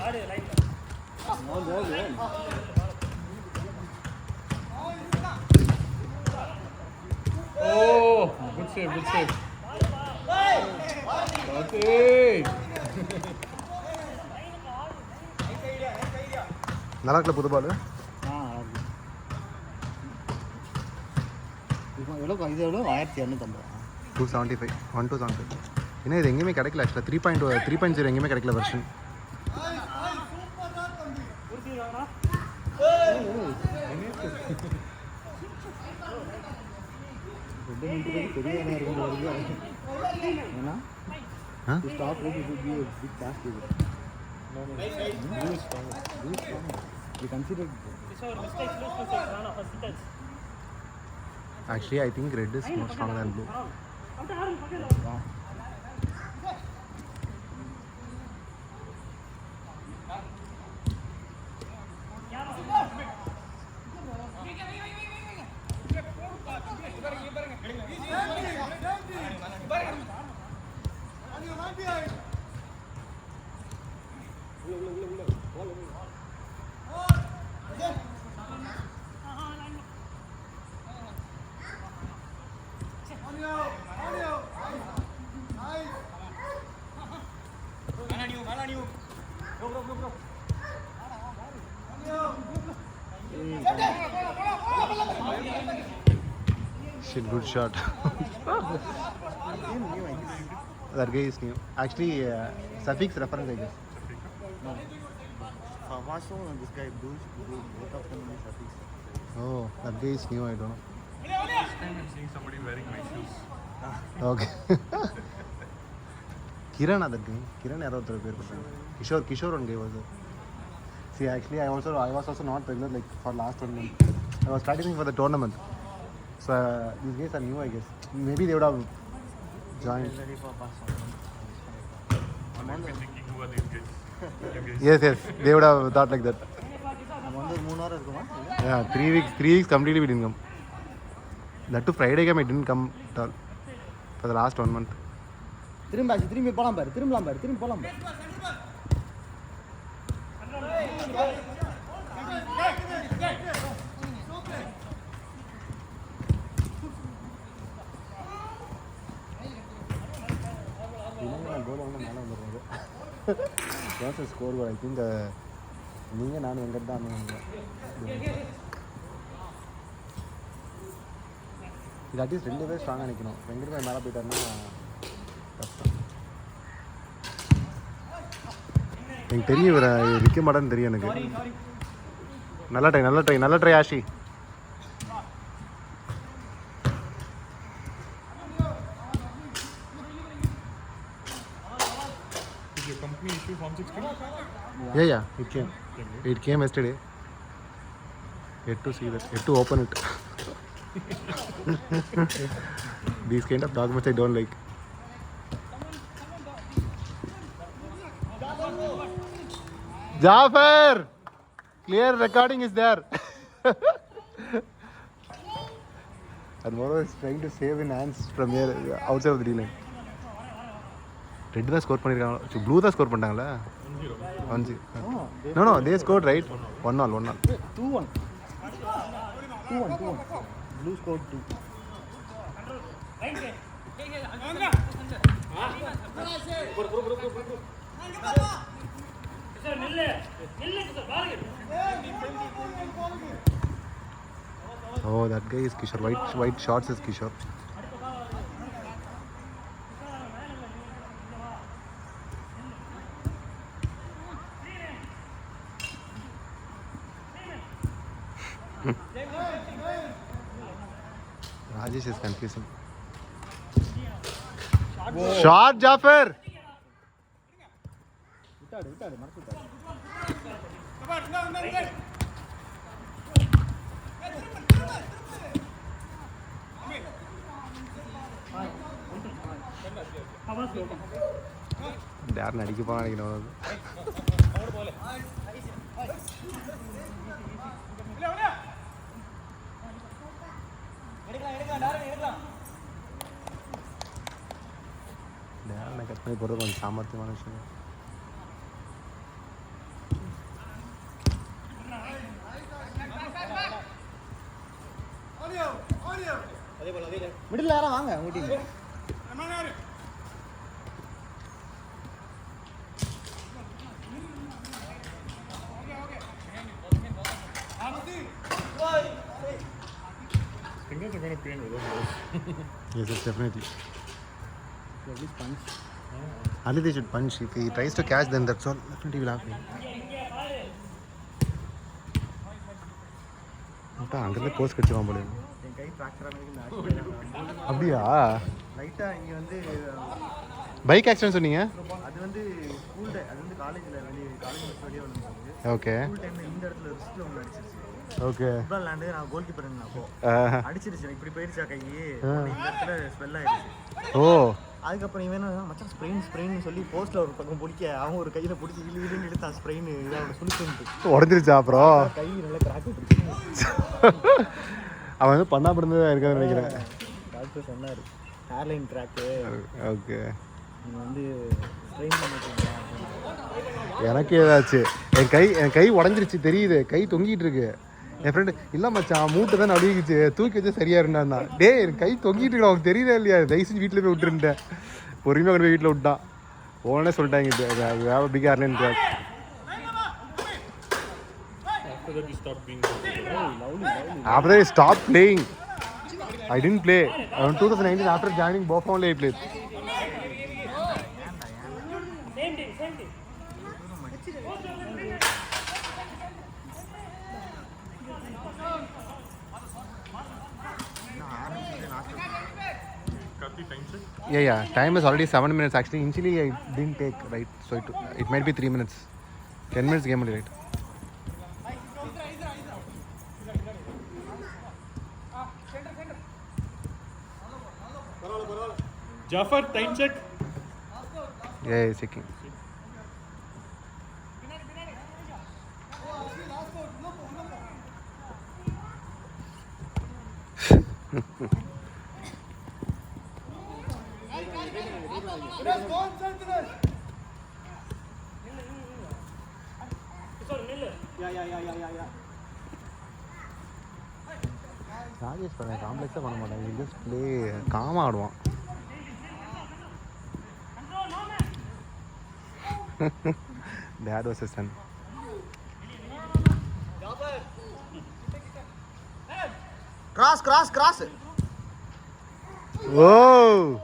Oh, good save, good save. Okay. நல்லா இருக்குல்ல புது பால்? எவ்வளோ இது எவ்வளோ 1250 275 1275. ஏன்னா இது எங்கேயுமே கிடைக்கல ஆக்சுவலாக 3.0 எங்கேயுமே கிடைக்கல version. Actually, I think red is more stronger than blue. Shit, good shot. That guy is new. Actually, suffix reference, I guess. No. Favaso and this guy, both of them are suffix. Oh, that guy is new, I don't know. This time I'm seeing somebody wearing my shoes. Okay. Kiran, that guy. Kiran, I don't know. Kishore one guy was there. See, actually, I was also not regular like for last 1 month. I was practicing for the tournament. So these guys are new, I guess. Maybe they would have joined. I might be thinking, who are these guys? Yes, they would have thought like that. Yeah, 3 weeks completely we didn't come. That to Friday game I didn't come at all for the last 1 month. திரும்பி போலாம் பாரு திரும்பி போலாம் பாரு score I think நீங்கள் நான் வெங்கட் தான் இது அட்லீஸ்ட் 2 பேர் ஸ்ட்ராங்காக நிற்கணும். வெங்கட் போய் மேலே போயிட்டாருன்னா கஷ்டம். எனக்கு தெரியும் இவரை நிற்க மாட்டேன்னு தெரியும் எனக்கு. நல்ல try Aashi. Company issue Form 16? Yeah, it came yesterday. Yet to see that, yet to open it. These kind of documents I don't like. Jafar! Clear recording is there. And Moro is trying to save in hands from here, outside of the D-line. Red தான் score பண்ணியிருக்காங்க. Blue தான் score பண்ணிட்டாங்களா? 1-0. No, they scored right. 1-1. 2-1. Blue scored 2. Oh, that guy is Kishore. White shorts is Kishore. Rajesh is confusing. Shot, Jafar! விட்டாடு மறந்துட்டாரு. யாரும் அடிக்க போனா நினைக்கணும். Cut பண்ணி போடுறது கொஞ்சம் சாமர்த்தியமான விஷயம். மிடில் யாரா வாங்க உங்க team. Fingers are going to pain without gloves. Yes, yes, definitely. So at least punch. Only they should punch. If he tries to catch, then that's all. Definitely will happen. அப்பா அங்கேருந்து post கடிச்சிருவான் போல. என் கை fracture ஆனதுக்கு இந்த accident. அப்படியா? லைட்டாக இங்கே வந்து bike accident சொன்னீங்க? அது வந்து ஸ்கூல் டே, அது வந்து காலேஜில் வெளியே காலேஜ் வெளியே வந்து ஓகே ஸ்கூல் டைமில் இந்த இடத்துல ரிஸ்ட்டில் ஒன்று அடிச்சிருச்சு. ஓகே. ஃபுட்பால் விளாண்டு நான் கோல் கீப்பர் அப்போ அடிச்சிருச்சு. இப்படி போயிடுச்சா கை, இந்த இடத்துல ஸ்மெல் ஆயிடுச்சு. ஓ. அதுக்கப்புறம் இவன் மச்சான் ஸ்ப்ரெயின் சொல்லி போஸ்ட்டில் ஒரு பக்கம் பிடிக்க அவன் ஒரு கையில் பிடிச்சி இழுன்னு எடுத்தான் ஸ்ப்ரெயின் இதாக சொல்லிட்டு உடஞ்சிருச்சா அப்புறம்? கை நல்லா கிராக் விட்டுருச்சு. அவன் வந்து பண்ணா பிறந்ததாக இருக்கான்னு நினைக்கிறேன். டாக்டர் சொன்னார் ஹேர்லைன் கிராக்கு. ஓகே. நீங்கள் வந்து ஸ்ப்ரெயின் பண்ணிட்டீங்களா? எனக்கு ஏதாச்சு என் கை உடஞ்சிருச்சு தெரியுது, கை தொங்கிட்டு இருக்கு. என் ஃப்ரெண்டு இல்லை மச்சான் மூட்டை தான் நடுவிக்குச்சு, தூக்கி வச்சு சரியா இருந்தா. டே என் கை தொங்கிட்டு இருக்கு, அவனுக்கு தெரியல இல்லையா? தயவு செஞ்சு வீட்டில் போய் விட்டுருந்தேன். பொறுமையாக கொண்டு போய் வீட்டில் விட்டான். உடனே சொல்லிட்டாங்க big airline crack. After that, he stopped being. After that, I stopped playing. I didn't play. In 2019, after joining Buffon, only I played. Cut the time check. Yeah. Time is already 7 minutes. Actually, initially I didn't take, right? So it might be 3 minutes. 10 minutes game only, right? Jafar, time check. Yeah, checking. Rajesh பண்ண காம்ப்ளெக்ஸாக பண்ண மாட்டாங்க, just play காமாக ஆடுவான். Dad was his son. Cross. Oh!